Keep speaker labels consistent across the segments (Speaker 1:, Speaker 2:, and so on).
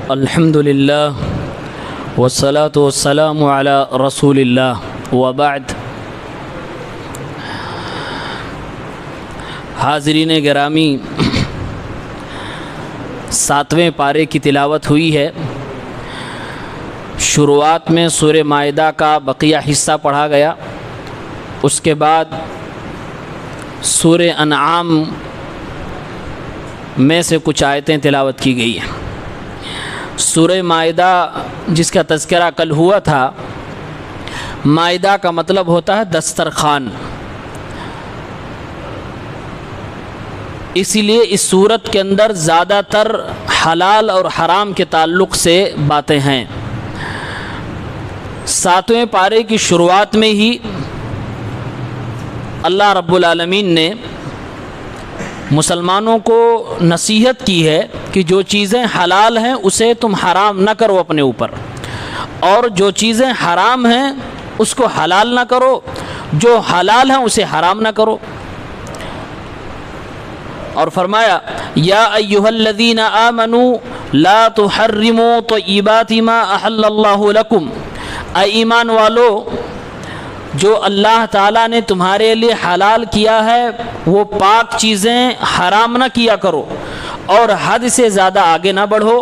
Speaker 1: الحمدللہ والصلاة والسلام علی رسول اللہ وبعد۔ حاضرین گرامی، 7ویں پارے کی تلاوت ہوئی ہے۔ شروعات میں سورہ مائدہ کا بقیہ حصہ پڑھا گیا، اس کے بعد سورہ انعام میں سے کچھ آیتیں تلاوت کی گئی ہیں۔ سورہ مائدہ جس کا تذکرہ کل ہوا تھا، مائدہ کا مطلب ہوتا ہے دسترخوان، اسی لیے اس سورت کے اندر زیادہ تر حلال اور حرام کے تعلق سے باتیں ہیں۔ 7ویں پارے کی شروعات میں ہی اللہ رب العالمین نے مسلمانوں کو نصیحت کی ہے کہ جو چیزیں حلال ہیں اسے تم حرام نہ کرو اپنے اوپر، اور جو چیزیں حرام ہیں اس کو حلال نہ کرو، جو حلال ہیں اسے حرام نہ کرو۔ اور فرمایا یا ایھا الذین آمنوا لا تحرموا طیبات ما احل اللہ لکم، اے ایمان والو، جو اللہ تعالیٰ نے تمہارے لیے حلال کیا ہے وہ پاک چیزیں حرام نہ کیا کرو، اور حد سے زیادہ آگے نہ بڑھو،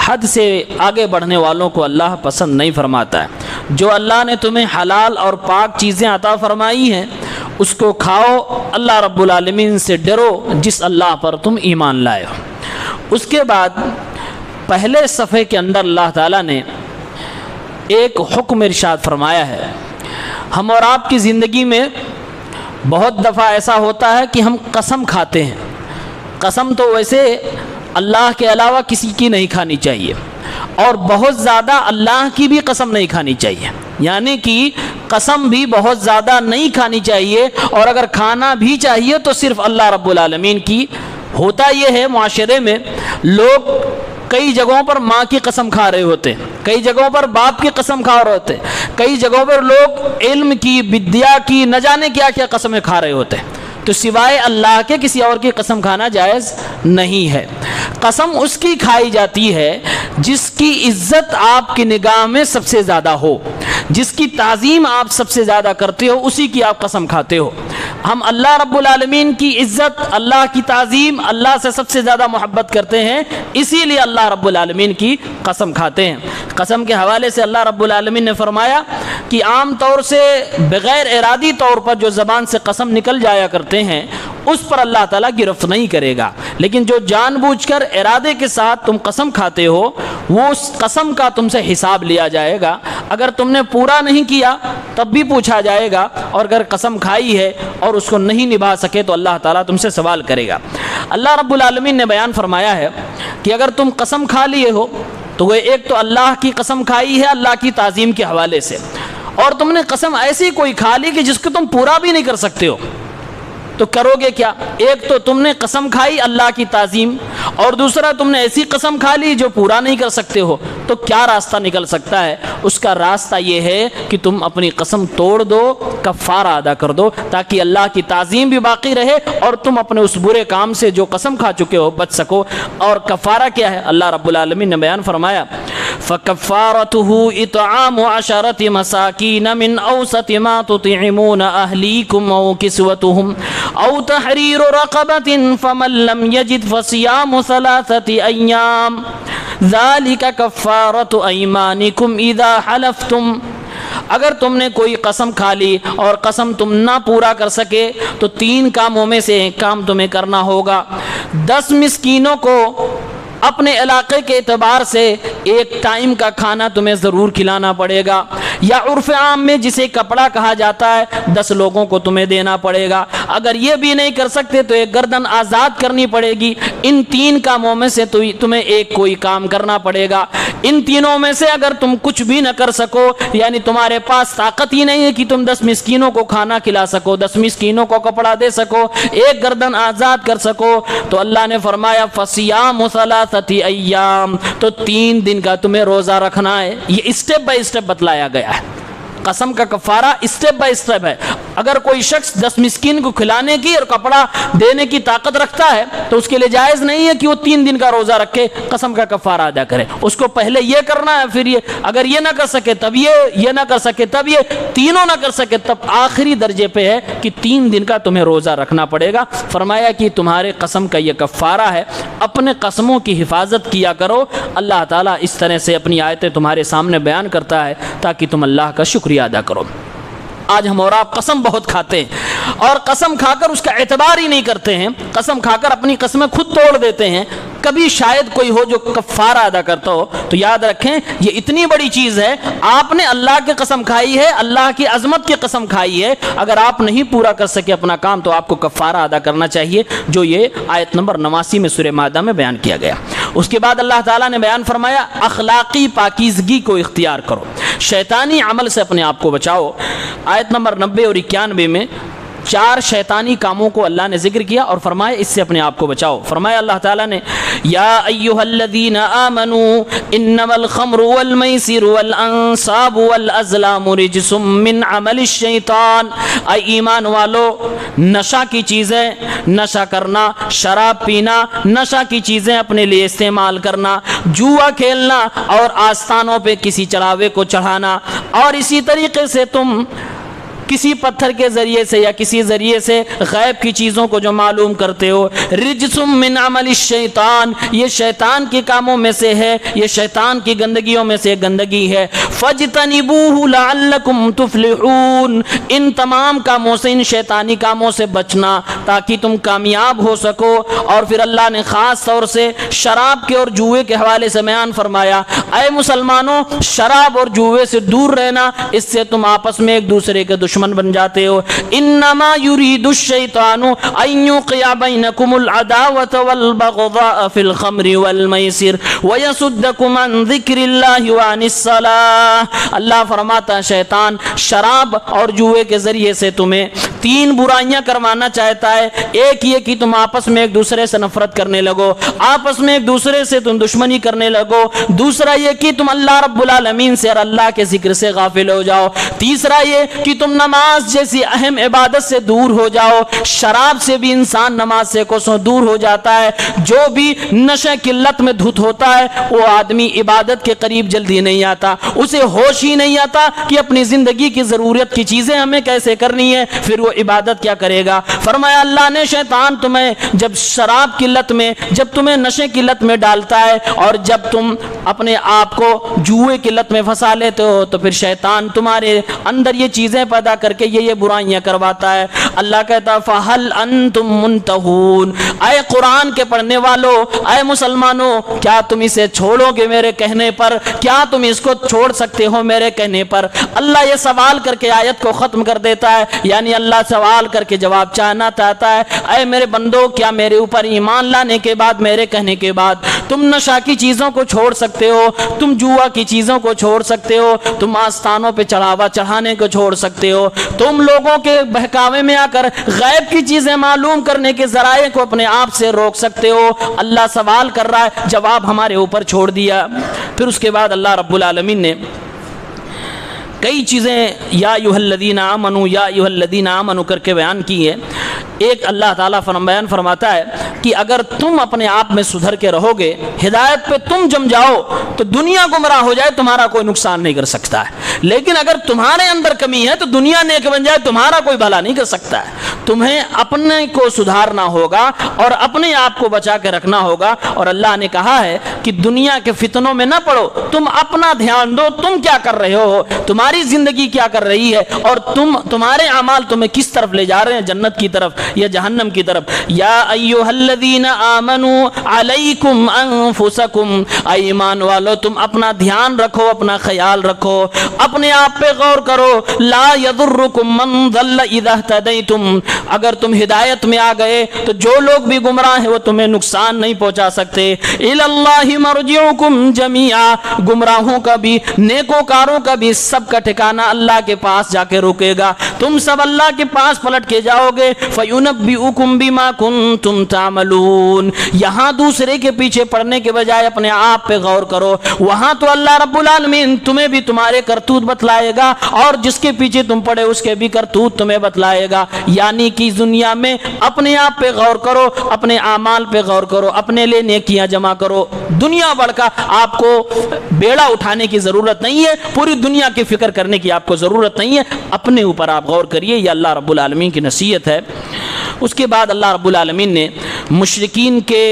Speaker 1: حد سے آگے بڑھنے والوں کو اللہ پسند نہیں فرماتا ہے۔ جو اللہ نے تمہیں حلال اور پاک چیزیں عطا فرمائی ہیں اس کو کھاؤ، اللہ رب العالمین سے ڈرو جس اللہ پر تم ایمان لائے ہو۔ اس کے بعد پہلے صفحے کے اندر اللہ تعالیٰ نے ایک حکم ارشاد فرمایا ہے۔ ہم اور آپ کی زندگی میں بہت دفعہ ایسا ہوتا ہے کہ ہم قسم کھاتے ہیں۔ قسم تو ویسے اللہ کے علاوہ کسی کی نہیں کھانی چاہیے، اور بہت زیادہ اللہ کی بھی قسم نہیں کھانی چاہیے، یعنی کہ قسم بھی بہت زیادہ نہیں کھانی چاہیے، اور اگر کھانا بھی چاہیے تو صرف اللہ رب العالمین کی۔ ہوتا یہ ہے معاشرے میں لوگ کئی جگہوں پر ماں کی قسم کھا رہے ہوتے ہیں، کئی جگہوں پر باپ کی قسم کھا رہے ہوتے ہیں، کئی جگہوں پر لوگ علم کی، ودیا کی، نہ جانے کیا کیا قسمیں کھا رہے ہوتے ہیں، تو سوائے اللہ کے کسی اور کی قسم کھانا جائز نہیں ہے۔ قسم اس کی کھائی جاتی ہے جس کی عزت آپ کی نگاہ میں سب سے زیادہ ہو، جس کی تعظیم آپ سب سے زیادہ کرتے ہو، اسی کی آپ قسم کھاتے ہو۔ ہم اللہ رب العالمین کی عزت، اللہ کی تعظیم، اللہ سے سب سے زیادہ محبت کرتے ہیں، اسی لیے اللہ رب العالمین کی قسم کھاتے ہیں۔ قسم کے حوالے سے اللہ رب العالمین نے فرمایا کہ عام طور سے بغیر ارادی طور پر جو زبان سے قسم نکل جایا کرتے ہیں اس پر اللہ تعالیٰ گرفت نہیں کرے گا، لیکن جو جان بوجھ کر ارادے کے ساتھ تم قسم کھاتے ہو وہ اس قسم کا تم سے حساب لیا جائے گا۔ اگر تم نے پورا نہیں کیا تب بھی پوچھا جائے گا، اور اگر قسم کھائی ہے اور اس کو نہیں نبھا سکے تو اللہ تعالیٰ تم سے سوال کرے گا۔ اللہ رب العالمین نے بیان فرمایا ہے کہ اگر تم قسم کھا لیے ہو تو وہ ایک تو اللہ کی قسم کھائی ہے اللہ کی تعظیم کے حوالے سے، اور تم نے قسم ایسی کوئی کھا لی کہ جس کو تم پورا بھی نہیں کر سکتے ہو، تو کرو گے کیا؟ ایک تو تم نے قسم کھائی اللہ کی تعظیم، اور دوسرا تم نے ایسی قسم کھا لی جو پورا نہیں کر سکتے ہو، تو کیا راستہ نکل سکتا ہے؟ اس کا راستہ یہ ہے کہ تم اپنی قسم توڑ دو، کفارہ ادا کر دو، تاکہ اللہ کی تعظیم بھی باقی رہے اور تم اپنے اس برے کام سے جو قسم کھا چکے ہو بچ سکو۔ اور کفارہ کیا ہے؟ اللہ رب العالمین نے بیان فرمایا فَكَفَّارَتُهُ إِطْعَامُ عَشَرَةِ مَسَاكِينَ مِنْ أَوْسَطِ مَا تُطْعِمُونَ أَهْلِيكُمْ أَوْ كِسْوَتُهُمْ أَوْ تَحْرِيرُ رَقَبَةٍ فَمَن لَّمْ يَجِدْ فَصِيَامُ 3 أَيَّامٍ ذَلِكَ كَفَّارَةُ أَيْمَانِكُمْ إِذَا حَلَفْتُمْ۔ اگر تم نے کوئی قسم کھا لی اور قسم تم نہ پورا کر سکے تو 3 کاموں میں سے ایک کام تمہیں کرنا ہوگا۔ 10 مسکینوں کو اپنے علاقے کے اعتبار سے ایک ٹائم کا کھانا تمہیں ضرور کھلانا پڑے گا، یا عرف عام میں جسے کپڑا کہا جاتا ہے 10 لوگوں کو تمہیں دینا پڑے گا۔ اگر یہ بھی نہیں کر سکتے تو ایک گردن آزاد کرنی پڑے گی۔ ان 3 کاموں میں سے تمہیں ایک کوئی کام کرنا پڑے گا۔ ان تینوں میں سے اگر تم کچھ بھی نہ کر سکو، یعنی تمہارے پاس طاقت ہی نہیں ہے کہ تم 10 مسکینوں کو کھانا کھلا سکو، 10 مسکینوں کو کپڑا دے سکو، ایک گردن آزاد کر سکو، تو اللہ نے فرمایا فَصِيَامُ 3 أَيَّامٍ، تو 3 دن کا تمہیں روزہ رکھنا ہے۔ یہ اسٹیپ بائی اسٹیپ بتلایا گیا ہے۔ قسم کا کفارہ اسٹیپ بائی اسٹیپ ہے۔ اگر کوئی شخص 10 مسکین کو کھلانے کی اور کپڑا دینے کی طاقت رکھتا ہے تو اس کے لیے جائز نہیں ہے کہ وہ 3 دن کا روزہ رکھ کے قسم کا کفارہ ادا کرے. اس کو پہلے یہ کرنا ہے، پھر یہ، اگر یہ نہ کر سکے تب یہ نہ کر سکے تب یہ، تینوں نہ کر سکے تب آخری درجے پہ ہے کہ 3 دن کا تمہیں روزہ رکھنا پڑے گا. فرمایا کہ تمہارے قسم کا یہ کفارہ ہے، اپنے قسموں کی حفاظت کیا کرو. اللہ تعالیٰ اس طرح سے اپنی آیتیں تمہارے سامنے بیان کرتا ہے تاکہ تم اللہ کا شکریہ ادا کرو. آج ہم اور آپ قسم بہت کھاتے ہیں اور قسم کھا کر اس کا اعتبار ہی نہیں کرتے ہیں، قسم کھا کر اپنی قسمیں خود توڑ دیتے ہیں. کبھی شاید کوئی ہو جو کفارہ ادا کرتا ہو تو یاد رکھیں یہ اتنی بڑی چیز ہے. آپ نے اللہ کی قسم کھائی ہے، اللہ کی عظمت کی قسم کھائی ہے. اگر آپ نہیں پورا کر سکے اپنا کام تو آپ کو کفارہ ادا کرنا چاہیے، جو یہ آیت نمبر 89 میں سورہ مائدہ میں بیان کیا گیا. اس کے بعد اللہ تعالیٰ نے بیان فرمایا اخلاقی پاکیزگی کو اختیار کرو، شیطانی عمل سے اپنے آپ کو بچاؤ. آیت نمبر 90 اور 91 میں 4 شیطانی کاموں کو اللہ نے ذکر کیا اور فرمایا اس سے اپنے آپ کو بچاؤ. فرمایا اللہ تعالیٰ نے یا ایھا الذین آمنوا انما الخمر والمیسر والانصاب والازلام رجس من عمل الشیطان. اے ایمان والو، نشہ کی چیزیں، نشہ کرنا، شراب پینا، نشہ کی چیزیں اپنے لیے استعمال کرنا، جوا کھیلنا اور آستانوں پہ کسی چڑھاوے کو چڑھانا، اور اسی طریقے سے تم کسی پتھر کے ذریعے سے یا کسی ذریعے سے غیب کی چیزوں کو جو معلوم کرتے ہو، رجسم من عمل الشیطان، یہ شیطان کے کاموں میں سے ہے، یہ شیطان کی گندگیوں میں سے گندگی ہے. فاجتنبوہ لعلکم تفلحون، ان تمام کاموں سے، ان شیطانی کاموں سے بچنا تاکہ تم کامیاب ہو سکو. اور پھر اللہ نے خاص طور سے شراب کے اور جوئے کے حوالے سے بیان فرمایا اے مسلمانوں، شراب اور جوئے سے دور رہنا، اس سے تم آپس میں ایک دوسرے کے دشمن بن جاتے ہو. انما یرید الشیطان ان یوقع بینکم العداوۃ والبغضاء فی الخمر والمیسر ویصدکم عن ذکر اللہ وعن الصلاۃ. اللہ فرماتا ہے شیطان شراب اور جوئے کے ذریعے سے تمہیں 3 برائیاں کروانا چاہتا ہے. ایک یہ کہ تم آپس میں ایک دوسرے سے نفرت کرنے لگو، آپس میں ایک دوسرے سے تم دشمنی کرنے لگو. دوسرا یہ کہ تم اللہ رب العالمین سے اور اللہ کے ذکر سے غافل ہو جاؤ. تیسرا یہ کہ تم نماز جیسی اہم عبادت سے دور ہو جاؤ. شراب سے بھی انسان نماز سے کوسوں دور ہو جاتا ہے. جو بھی نشے کی لت میں دھت ہوتا ہے وہ آدمی عبادت کے قریب جلدی نہیں آتا، اسے ہوش ہی نہیں آتا کہ اپنی زندگی کی ضرورت کی چیزیں ہمیں کیسے کرنی ہے، پھر وہ عبادت کیا کرے گا. فرمایا اللہ نے شیطان تمہیں جب شراب کی لت میں، جب تمہیں نشے کی لت میں ڈالتا ہے اور جب تم اپنے آپ کو جوئے کی لت میں پھنسا لیتے ہو تو پھر شیطان تمہارے اندر یہ چیزیں پیدا کر کے یہ برائیاں کرواتا ہے. اللہ کہتا فَهَلْ أَنْتُمْ مُنْتَهُونَ، اے قرآن کے پڑھنے والو، اے مسلمانوں، کیا تم اسے چھوڑو گے میرے کہنے پر؟ کیا تم اس کو چھوڑ سکتے ہو میرے کہنے پر؟ اللہ یہ سوال کر کے آیت کو ختم کر دیتا ہے، یعنی اللہ سوال کر کے جواب چاہنا چاہتا ہے اے میرے بندو، کیا میرے اوپر ایمان لانے کے بعد، میرے کہنے کے بعد تم نشہ کی چیزوں کو چھوڑ سکتے ہو، تم جوا کی چیزوں کو چھوڑ سکتے ہو، تم آستانوں پہ چڑھاوا چڑھانے کو چھوڑ سکتے ہو، تم لوگوں کے بہکاوے میں آ کر غیب کی چیزیں معلوم کرنے کے ذرائع کو اپنے آپ سے روک سکتے ہو؟ اللہ سوال کر رہا ہے، جواب ہمارے اوپر چھوڑ دیا. پھر اس کے بعد اللہ رب العالمین نے کئی چیزیں یا ایھا الذین آمنوا یا ایھا الذین آمنوا کر کے بیان کی ہے. ایک اللہ تعالیٰ بیان فرماتا ہے کہ اگر تم اپنے آپ میں سدھر کے رہو گے، ہدایت پہ تم جم جاؤ تو دنیا گمراہ ہو جائے تمہارا کوئی نقصان نہیں کر سکتا ہے، لیکن اگر تمہارے اندر کمی ہے تو دنیا نیک بن جائے تمہارا کوئی بھلا نہیں کر سکتا ہے. تمہیں اپنے کو سدھارنا ہوگا اور اپنے آپ کو بچا کے رکھنا ہوگا. اور اللہ نے کہا ہے کہ دنیا کے فتنوں میں نہ پڑو، تم اپنا دھیان دو، تم کیا کر رہے ہو، تمہاری زندگی کیا کر رہی ہے اور تمہارے اعمال تمہیں کس طرف لے جا رہے ہیں، جنت کی طرف یا جہنم کی طرف. یا ایھا الذین آمنوا علیکم انفسکم، اے ایمان والو تم اپنا دھیان رکھو، اپنا خیال رکھو، اپنے آپ پہ غور کرو. لا یضرکم من ضل اذا اہتدیتم، اگر تم ہدایت میں آ گئے تو جو لوگ بھی گمراہ ہیں وہ تمہیں نقصان نہیں پہنچا سکتے. الی اللہ مرجعکم جمیعا، گمراہوں کا بھی نیکوکاروں کا بھی سب کا ٹھکانہ اللہ کے پاس جا کے رکے گا. تم سب اللہ کے پاس پلٹ کے جاؤ گے. فَيُنَبِّئُكُم بِمَا كُنتُمْ تَعْمَلُونَ. یہاں دوسرے کے پیچھے پڑنے کے بجائے اپنے آپ پہ غور کرو. وہاں تو اللہ رب العالمین تمہیں بھی تمہارے کرتوت بتلائے گا اور جس کے پیچھے تم پڑے اس کے بھی کرتوت تمہیں بتلائے گا. یعنی کہ دنیا میں اپنے آپ پہ غور کرو, اپنے اعمال پہ غور کرو, اپنے لیے نیکیاں جمع کرو. دنیا بڑھ کا آپ کو بیڑا اٹھانے کی ضرورت نہیں ہے, پوری دنیا کی فکر کرنے کی آپ کو ضرورت نہیں ہے, اپنے اوپر آپ غور کریے. یہ اللہ رب العالمین کی نصیحت ہے. اس کے بعد اللہ رب العالمین نے مشرکین کے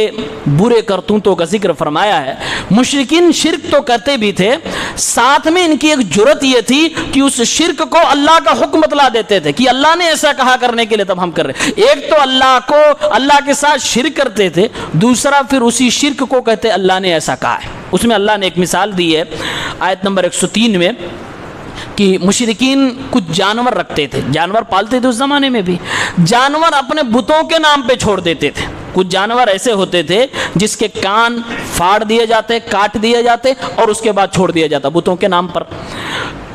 Speaker 1: برے کرتوتوں کا ذکر فرمایا ہے. مشرکین شرک تو کرتے بھی تھے, ساتھ میں ان کی ایک جرت یہ تھی کہ اس شرک کو اللہ کا حکم بتلا دیتے تھے کہ اللہ نے ایسا کہا کرنے کے لیے تب ہم کر رہے. ایک تو اللہ کے ساتھ شرک کرتے تھے, دوسرا پھر اسی شرک کو کہتے اللہ نے ایسا کہا ہے. اس میں اللہ نے ایک مثال دی ہے آیت نمبر 103 میں کہ مشرکین کچھ جانور رکھتے تھے, جانور پالتے تھے اس زمانے میں بھی, جانور اپنے بتوں کے نام پہ چھوڑ دیتے تھے. کچھ جانور ایسے ہوتے تھے جس کے کان پھاڑ دیے جاتے, کاٹ دیے جاتے اور اس کے بعد چھوڑ دیا جاتا بتوں کے نام پر.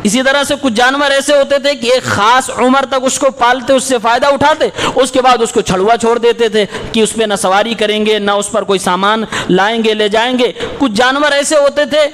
Speaker 1: اسی طرح سے کچھ جانور ایسے ہوتے تھے کہ ایک خاص عمر تک اس کو پالتے, اس سے فائدہ اٹھاتے, اس کے بعد اس کو چھڑوا چھوڑ دیتے تھے کہ اس پہ نہ سواری کریں گے, نہ اس پر کوئی سامان لائیں گے لے جائیں گے. کچھ جانور ایسے ہوتے تھے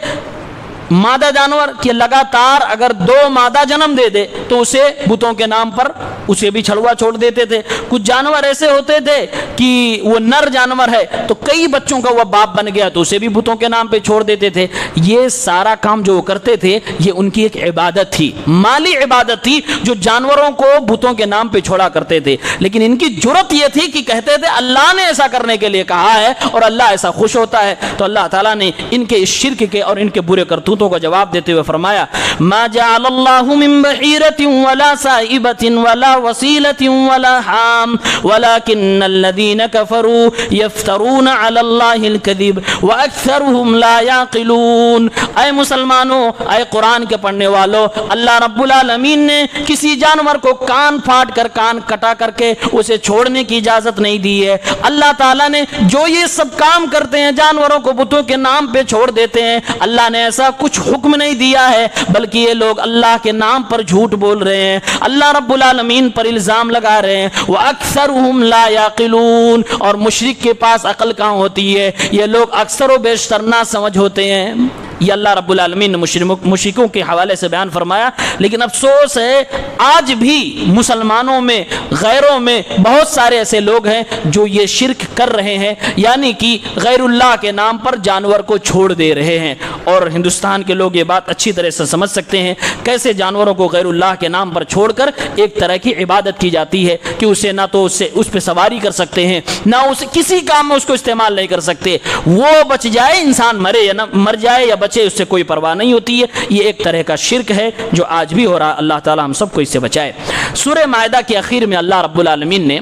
Speaker 1: مادہ جانور کہ لگاتار اگر 2 مادہ جنم دے دے تو اسے بتوں کے نام پر اسے بھی چھڑوا چھوڑ دیتے تھے. کچھ جانور ایسے ہوتے تھے کہ وہ نر جانور ہے تو کئی بچوں کا وہ باپ بن گیا تو اسے بھی بتوں کے نام پہ چھوڑ دیتے تھے. یہ سارا کام جو وہ کرتے تھے یہ ان کی ایک عبادت تھی, مالی عبادت تھی جو جانوروں کو بتوں کے نام پہ چھوڑا کرتے تھے. لیکن ان کی جرت یہ تھی کہ کہتے تھے اللہ نے ایسا کرنے کے لیے کہا ہے اور اللہ ایسا خوش ہوتا ہے. تو اللہ تعالیٰ نے ان کے اس شرک کے اور ان کے برے کرتوتوں کا جواب دیتے ہوئے فرمایا ما جعل اللہ من بحیرۃ ولا سائبۃ ولا وصیلۃ ولا حام ولكن الذین کفروا یفترون علی اللہ الکذب واکثرهم لا یعقلون. اے مسلمانوں, اے قرآن کے پڑھنے والوں, اللہ رب العالمین نے کسی جانور کو کان پھاٹ کر, کان کٹا کر کے اسے چھوڑنے کی اجازت نہیں دی ہے. اللہ تعالیٰ نے جو یہ سب کام کرتے ہیں, جانوروں کو بتوں کے نام پہ چھوڑ دیتے ہیں, اللہ نے ایسا کچھ حکم نہیں دیا ہے, بلکہ یہ لوگ اللہ کے نام پر جھوٹ بول رہے ہیں, اللہ رب العالمین پر الزام لگا رہے ہیں. وَأَكْثَرُهُمْ لَا يَعْقِلُونَ. اور مشرک کے پاس عقل کہاں ہوتی ہے, یہ لوگ اکثر و بیشتر نہ سمجھ ہوتے ہیں. یہ اللہ رب العالمین نے مشرکوں کے حوالے سے بیان فرمایا. لیکن افسوس ہے آج بھی مسلمانوں میں, غیروں میں بہت سارے ایسے لوگ ہیں جو یہ شرک کر رہے ہیں, یعنی کہ غیر اللہ کے نام پر جانور کو چھوڑ دے رہے ہیں. اور ہندوستان کے لوگ یہ بات اچھی طرح سے سمجھ سکتے ہیں کیسے جانوروں کو غیر اللہ کے نام پر چھوڑ کر ایک طرح کی عبادت کی جاتی ہے کہ اسے نہ تو اس پہ سواری کر سکتے ہیں, نہ اسے کسی کام میں اس کو استعمال نہیں کر سکتے. وہ بچ جائے, انسان مرے یا نہ مر جائے یا بچے, اس سے کوئی پرواہ نہیں ہوتی ہے. یہ ایک طرح کا شرک ہے جو آج بھی ہو رہا. اللہ تعالی ہم سب کو اس سے بچائے. سورہ مائدہ کے اخیر میں اللہ رب العالمین نے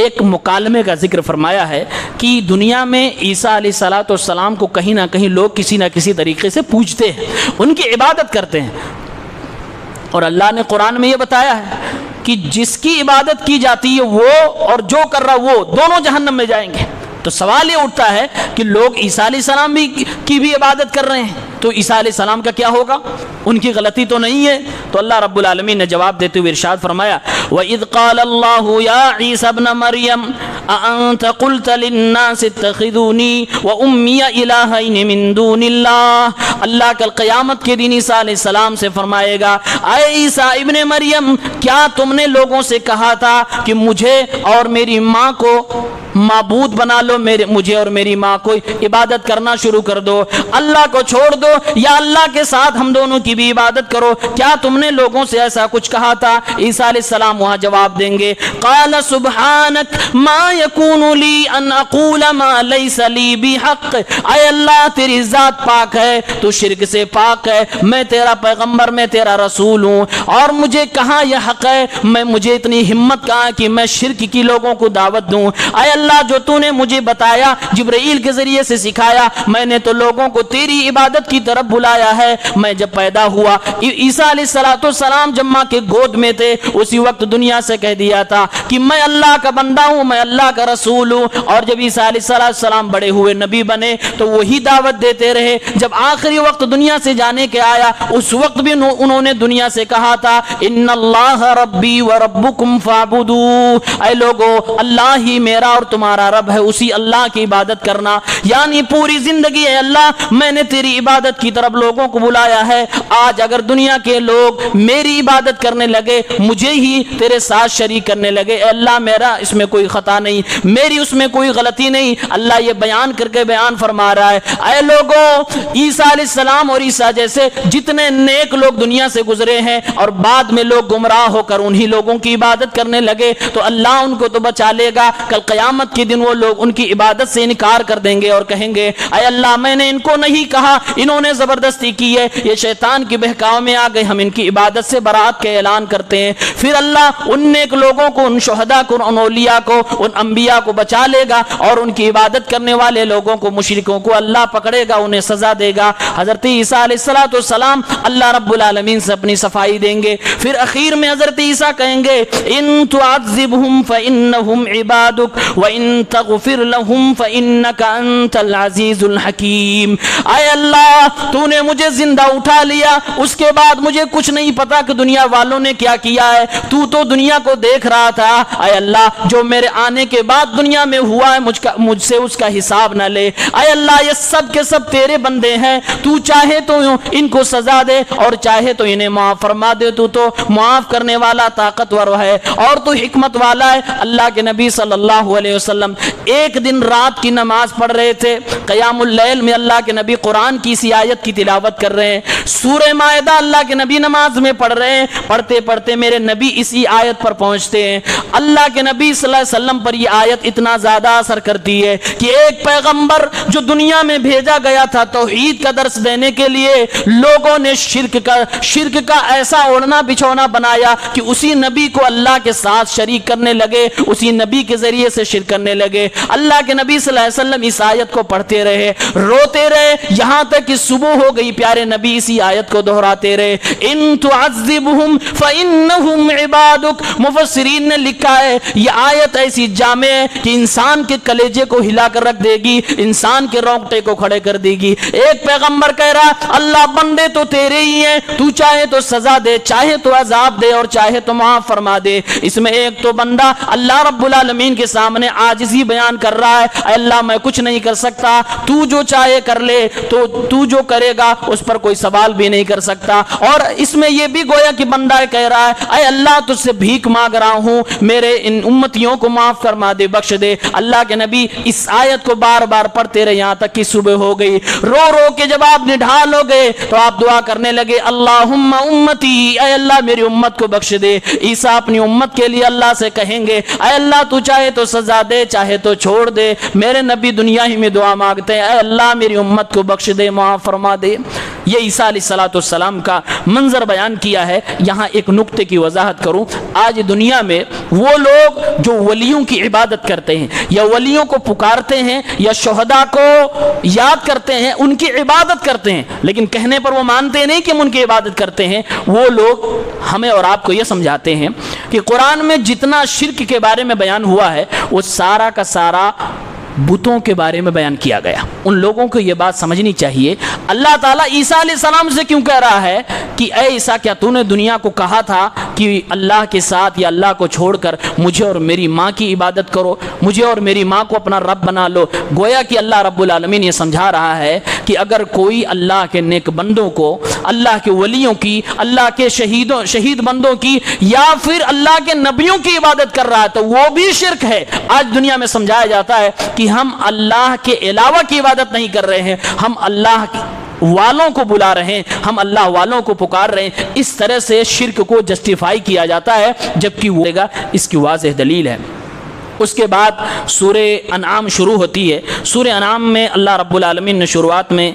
Speaker 1: ایک مکالمے کا ذکر فرمایا ہے کہ دنیا میں عیسیٰ علیہ الصلوۃ والسلام کو کہیں نہ کہیں لوگ کسی نہ کسی طریقے سے پوجتے ہیں, ان کی عبادت کرتے ہیں. اور اللہ نے قرآن میں یہ بتایا ہے کہ جس کی عبادت کی جاتی ہے وہ اور جو کر رہا وہ دونوں جہنم میں جائیں گے. تو سوال یہ اٹھتا ہے کہ لوگ عیسیٰ علیہ السلام کی بھی عبادت کر رہے ہیں, تو عیسیٰ علیہ السلام کا کیا ہوگا, ان کی غلطی تو نہیں ہے. تو اللہ رب العالمین نے جواب دیتے ہوئے ارشاد فرمایا وَإِذْ قَالَ اللَّهُ يَا عِيسَى ابْنَ مَرْيَمَ أَأَنْتَ قُلْتَ لِلنَّاسِ اتَّخِذُونِي وَأُمِّيَ إِلَٰهَيْنِ مِن دُونِ اللَّهِ. اللہ کل قیامت کے دن عیسیٰ علیہ السلام سے فرمائے گا اے عیسیٰ ابن مریم, کیا تم نے لوگوں سے کہا تھا کہ مجھے اور میری ماں کو معبود بنا لو, مجھے اور میری ماں کو عبادت کرنا شروع کر دو, اللہ کو چھوڑ دو یا اللہ کے ساتھ ہم دونوں کی بھی عبادت کرو, کیا تم نے لوگوں سے ایسا کچھ کہا تھا؟ عیسیٰ علیہ السلام وہاں جواب دیں گے قال سبحانک ما یکون لی ان اقول ما لیس لی بحق. اے اللہ تیری ذات پاک ہے, تو شرک سے پاک ہے, میں تیرا پیغمبر, میں تیرا رسول ہوں, اور مجھے کہاں یہ حق ہے, مجھے اتنی ہمت کہاں کہ میں شرک کی لوگوں کو دعوت دوں. اے اللہ جو تو نے مجھے بتایا, جبرائیل کے ذریعے سے سکھایا, میں نے تو لوگوں کو تیری عبادت کی کی طرف بلایا ہے۔ میں جب پیدا ہوا، عیسیٰ علیہ السلام جب ماں کے گود میں تھے، اسی وقت دنیا سے کہہ دیا تھا کہ میں اللہ کا بندہ ہوں، میں اللہ کا رسول ہوں۔ اور جب عیسیٰ علیہ السلام بڑے ہوئے، نبی بنے، تو وہی دعوت دیتے رہے۔ جب آخری وقت دنیا سے جانے کے آیا، اس وقت بھی انہوں نے دنیا سے کہا تھا ان اللہ ربی و ربکم فاعبدوا، اے لوگو اللہ ہی میرا اور تمہارا رب ہے، اسی اللہ کی عبادت کرنا۔ یعنی پوری زندگی اے اللہ میں نے تیری عبادت کی طرف لوگوں کو بلایا ہے۔ آج اگر دنیا کے لوگ میری عبادت کرنے لگے، مجھے ہی تیرے ساتھ شریک کرنے لگے، اے اللہ میرا اس میں کوئی خطا نہیں، میری اس میں کوئی غلطی نہیں۔ اللہ یہ بیان کر کے بیان فرما رہا ہے اے لوگوں، عیسیٰ علیہ السلام اور عیسیٰ جیسے جتنے نیک لوگ دنیا سے گزرے ہیں اور بعد میں لوگ گمراہ ہو کر انہی لوگوں کی عبادت کرنے لگے، تو اللہ ان کو تو بچا لے گا۔ کل قیامت کے دن وہ لوگ ان کی عبادت سے انکار کر دیں گے اور کہیں گے اے اللہ میں نے ان کو نہیں کہا، انہوں نے زبردستی کی ہے، یہ شیطان کی بہکاؤ میں آ گئے، ہم ان کی عبادت سے برات کے اعلان کرتے ہیں۔ پھر اللہ ان نیک لوگوں کو، ان شہداء کو، ان اولیاء کو، ان انبیاء کو بچا لے گا، اور ان کی عبادت کرنے والے لوگوں کو، مشرکوں کو اللہ پکڑے گا، انہیں سزا دے گا۔ حضرت عیسیٰ علیہ السلام اللہ رب العالمین سے اپنی صفائی دیں گے۔ پھر اخیر میں حضرت عیسیٰ کہیں گے ان تعذبهم فانهم عبادك وان تغفر لهم فانك انت العزیز الحکیم۔ اے اللہ تو نے مجھے زندہ اٹھا لیا، اس کے بعد مجھے کچھ نہیں پتا کہ دنیا والوں نے کیا کیا ہے، تو دنیا کو دیکھ رہا تھا۔ اے اللہ جو میرے آنے کے بعد دنیا میں ہوا ہے مجھ سے اس کا حساب نہ لے۔ اے اللہ یہ سب کے سب تیرے بندے ہیں، تو چاہے تو ان کو سزا دے اور چاہے تو انہیں معاف فرما دے، تو معاف کرنے والا طاقتور ہے اور تو حکمت والا ہے۔ اللہ کے نبی صلی اللہ علیہ وسلم ایک دن رات کی نماز پڑھ رہے تھے، قیام اللیل میں اللہ کے نبی قرآن کی اسی آیت کی تلاوت کر رہے ہیں، سورہ مائدہ اللہ کے نبی نماز میں پڑھ رہے ہیں، پڑھتے پڑھتے میرے نبی اسی آیت پر پہنچتے ہیں۔ اللہ کے نبی صلی اللہ علیہ وسلم پر یہ آیت اتنا زیادہ اثر کرتی ہے کہ ایک پیغمبر جو دنیا میں بھیجا گیا تھا توحید کا درس دینے کے لیے، لوگوں نے شرک کا ایسا اوڑھنا بچھونا بنایا کہ اسی نبی کو اللہ کے ساتھ شریک کرنے لگے، اسی نبی کے ذریعے سے شرک کرنے لگے۔ اللہ کے نبی صلی اللہ علیہ وسلم اس آیت کو پڑھتے رہے، روتے رہے، یہاں تک کہ صبح ہو گئی، پیارے نبی اسی آیت کو دہراتے رہے ان تعذبهم فانهم عبادك۔ مفسرین نے لکھا ہے یہ آیت ایسی جامع ہے کہ انسان کے کلیجے کو ہلا کر رکھ دے گی، انسان کے رونگٹے کو کھڑے کر دے گی۔ ایک پیغمبر کہہ رہا اللہ بندے تو تیرے ہی ہیں، تو چاہے تو سزا دے، چاہے تو عذاب دے اور چاہے تو معاف فرما دے۔ اس میں ایک تو بندہ اللہ رب العالمین کے سامنے عاجزی بیان کر رہا ہے، اے اللہ میں کچھ نہیں کر سکتا، تو جو چاہے کر لے، تو جو کرے گا اس پر کوئی سوال بھی نہیں کر سکتا۔ اور اس میں یہ بھی گویا کہ بندہ کہہ رہا ہے اے اللہ تجھ سے بھیک مانگ رہا ہوں، میرے ان امتیوں کو معاف فرما دے، بخش دے۔ اللہ کے نبی اس آیت کو بار بار پڑھتے رہے یہاں تک کہ صبح ہو گئی۔ رو رو کے جب آپ نڈھال ہو گئے تو آپ دعا کرنے لگے اللہم امتی، اے اللہ میری امت کو بخش دے۔ عیسیٰ اپنی امت کے لیے اللہ سے کہیں گے اے اللہ تو چاہے تو سزا دے، چاہے تو چھوڑ دے۔ میرے نبی دنیا ہی میں دعا مانگتے ہیں اے اللہ میری امت کو بخش دے، معاف فرما دے۔ یہ عیسیٰ علیہ السلام کا منظر بیان کیا ہے۔ یہاں ایک نقطے کی وضاحت کروں، آج دنیا میں وہ لوگ جو ولیوں کی عبادت کرتے ہیں یا ولیوں کو پکارتے ہیں یا شہداء کو یاد کرتے ہیں، ان کی عبادت کرتے ہیں، لیکن کہنے پر وہ مانتے نہیں کہ ہم ان کی عبادت کرتے ہیں، وہ لوگ ہمیں اور آپ کو یہ سمجھاتے ہیں کہ قرآن میں جتنا شرک کے بارے میں بیان ہوا ہے وہ سارا کا سارا بتوں کے بارے میں بیان کیا گیا۔ ان لوگوں کو یہ بات سمجھنی چاہیے، اللہ تعالیٰ عیسیٰ علیہ السلام سے کیوں کہہ رہا ہے کہ اے عیسیٰ کیا تو نے دنیا کو کہا تھا کہ اللہ کے ساتھ یا اللہ کو چھوڑ کر مجھے اور میری ماں کی عبادت کرو، مجھے اور میری ماں کو اپنا رب بنا لو۔ گویا کہ اللہ رب العالمین یہ سمجھا رہا ہے کہ اگر کوئی اللہ کے نیک بندوں کو، اللہ کے ولیوں کی، اللہ کے شہید بندوں کی یا پھر اللہ کے نبیوں کی عبادت کر رہا ہے تو وہ بھی شرک ہے۔ آج دنیا میں سمجھایا جاتا ہے کہ ہم اللہ کے علاوہ کی عبادت نہیں کر رہے ہیں، ہم اللہ والوں کو بلا رہے ہیں، ہم اللہ والوں کو پکار رہے ہیں۔ اس طرح سے شرک کو جسٹیفائی کیا جاتا ہے، جبکہ وہ اس کی واضح دلیل ہے۔ اس کے بعد سورہ انعام شروع ہوتی ہے۔ سورہ انعام میں اللہ رب العالمین نے شروعات میں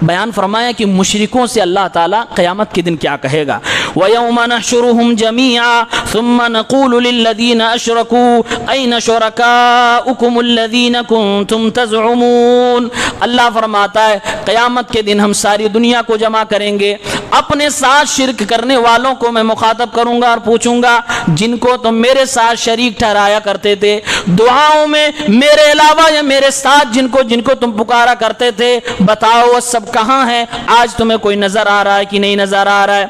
Speaker 1: بیان فرمایا کہ مشرکوں سے اللہ تعالیٰ قیامت کے دن کیا کہے گا۔ وَيَوْمَ نَحْشُرُهُمْ جَمِيعًا ثم نقول للذین اشرکوا این شرکاؤکم الذین کنتم تزعمون۔ اللہ فرماتا ہے قیامت کے دن ہم ساری دنیا کو جمع کریں گے، اپنے ساتھ شرک کرنے والوں کو میں مخاطب کروں گا اور پوچھوں گا جن کو تم میرے ساتھ شریک ٹھہرایا کرتے تھے دعاؤں میں میرے علاوہ یا میرے ساتھ، جن کو تم پکارا کرتے تھے، بتاؤ وہ سب کہاں ہیں؟ آج تمہیں کوئی نظر آ رہا ہے کہ نہیں نظر آ رہا ہے؟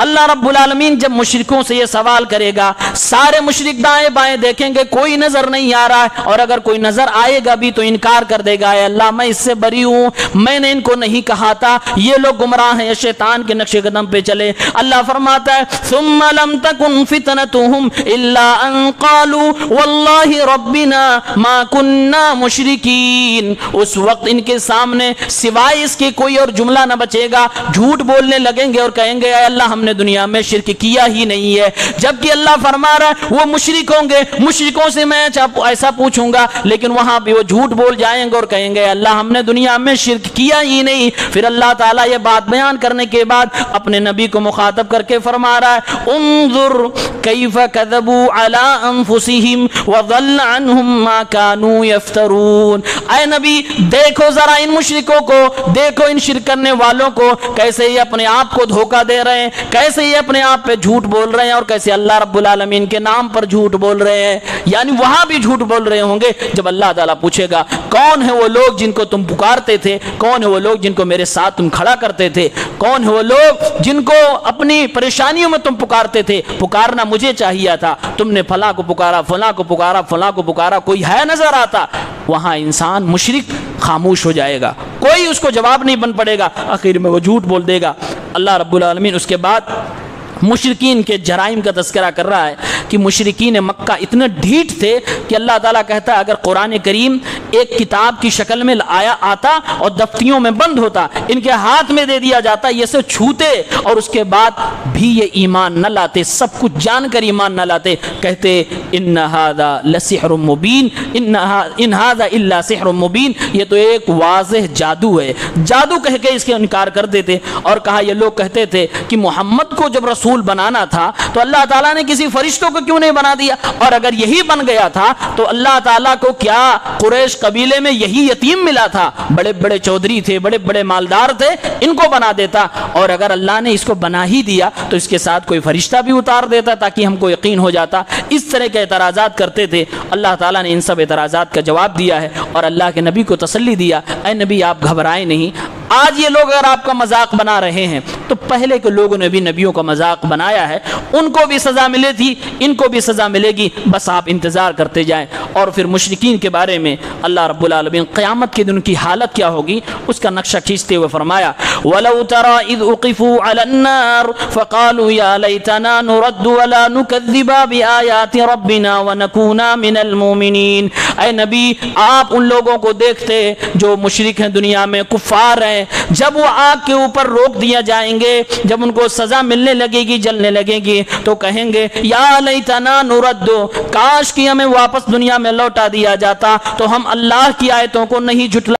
Speaker 1: اللہ رب العالمین جب مشرکوں سے یہ سوال کرے گا، سارے مشرک دائیں بائیں دیکھیں گے کوئی نظر نہیں آ رہا ہے، اور اگر کوئی نظر آئے گا بھی تو انکار کر دے گا، اے اللہ میں اس سے بری ہوں، میں نے ان کو نہیں کہا تھا، یہ لوگ گمراہ ہیں، شیطان کے نقش قدم پہ چلے۔ اللہ فرماتا ہے ثم لم تكن فتنتهم الا ان قالوا والله ربنا ما كنا مشرکین۔ اس وقت ان کے سامنے سوائے اس کے کوئی اور جملہ نہ بچے گا، جھوٹ بولنے لگیں گے اور کہیں گے اے اللہ ہم نے دنیا میں شرک کیا ہی نہیں ہے، جبکہ اللہ فرما رہا ہے وہ مشرک ہوں گے، مشرکوں سے میں ایسا پوچھوں گا، لیکن وہاں بھی وہ جھوٹ بول جائیں گے اور کہیں گے اللہ ہم نے دنیا میں شرک کیا ہی نہیں۔ پھر اللہ تعالیٰ یہ بات بیان کرنے کے بعد اپنے نبی کو مخاطب کر کے فرما رہا ہے انظر کیف کذبوا علی انفسہم وضل عنہم ما کانوا یفترون۔ اے نبی دیکھو ذرا ان مشرکوں کو، دیکھو ان شرک کرنے والوں کو، کیسے یہ اپنے آپ کو دھوکہ دے رہے ہیں، کیسے یہ اپنے آپ پہ جھوٹ بول رہے ہیں، اور کیسے اللہ رب العالمین کے نام پر جھوٹ بول رہے ہیں، یعنی وہاں بھی جھوٹ بول رہے ہوں گے جب اللہ تعالیٰ پوچھے گا کون ہے وہ لوگ جن کو تم پکارتے تھے، کون ہے وہ لوگ جن کو میرے ساتھ تم کھڑا کرتے تھے، کون ہے وہ لوگ جن کو اپنی پریشانیوں میں تم پکارتے تھے، پکارنا مجھے چاہیے تھا، تم نے فلاں کو پکارا، فلاں کو پکارا، فلاں کو پکارا، کوئی ہے نظر آتا؟ وہاں انسان مشرک خاموش ہو جائے گا، کوئی اس کو جواب نہیں بن پڑے گا، آخر میں وہ جھوٹ بول دے گا۔ اللہ رب العالمین اس کے بعد مشرکین کے جرائم کا تذکرہ کر رہا ہے کہ مشرکین مکہ اتنے ڈھیٹ تھے کہ اللہ تعالیٰ کہتا ہے اگر قرآن کریم ایک کتاب کی شکل میں آتا اور دفتیوں میں بند ہوتا، ان کے ہاتھ میں دے دیا جاتا، یہ سے چھوتے اور اس کے بعد بھی یہ ایمان نہ لاتے، سب کچھ جان کر ایمان نہ لاتے، کہتے ان ھذا لسحر مبین، ان ھذا الا سحر مبین، یہ تو ایک واضح جادو ہے، جادو کہہ کے اس کے انکار کر دیتے۔ اور کہا یہ لوگ کہتے تھے کہ محمد کو جب رسول بنانا تھا تو اللہ تعالیٰ نے کسی فرشتوں کو کیوں نہیں بنا دیا، اور اگر یہی بن گیا تھا تو اللہ تعالیٰ کو کیا قریش قبیلے میں یہی یتیم ملا تھا، بڑے بڑے چودھری تھے، بڑے بڑے مالدار تھے، ان کو بنا دیتا، اور اگر اللہ نے اس کو بنا ہی دیا تو اس کے ساتھ کوئی فرشتہ بھی اتار دیتا تاکہ ہم کو یقین ہو جاتا۔ اس طرح کے اعتراضات کرتے تھے۔ اللہ تعالیٰ نے ان سب اعتراضات کا جواب دیا ہے اور اللہ کے نبی کو تسلی دیا، اے نبی آپ گھبرائیں نہیں، آج یہ لوگ اگر آپ کا مذاق بنا رہے ہیں تو پہلے کے لوگوں نے بھی نبیوں کا مذاق بنایا ہے، ان کو بھی سزا ملے تھی، ان کو بھی سزا ملے گی، بس آپ انتظار کرتے جائیں۔ اور پھر مشرکین کے بارے میں اللہ رب العالمین قیامت کے دن کی حالت کیا ہوگی اس کا نقشہ کھینچتے ہوئے فرمایا وَلَوْ تَرَى إِذْ أُقِفُوا عَلَى النَّارِ فَقَالُوا يَا لَيْتَنَا نُرَدُّ وَلَا نُكَذِّبَ بِآيَاتِ رَبِّنَا وَنَكُونَ مِنَ الْمُؤْمِنِينَ۔ اے نبی آپ ان لوگوں کو دیکھتے جو مشرک ہیں، دنیا میں کفار ہیں، جب وہ آگ کے اوپر روک دیا جائیں گے، جب ان کو سزا ملنے لگے گی، جلنے لگے گی، تو کہیں گے یا لیتنا نرد، کاش کہ ہمیں واپس دنیا میں لوٹا دیا جاتا تو ہم اللہ کی آیتوں کو نہیں جھٹلا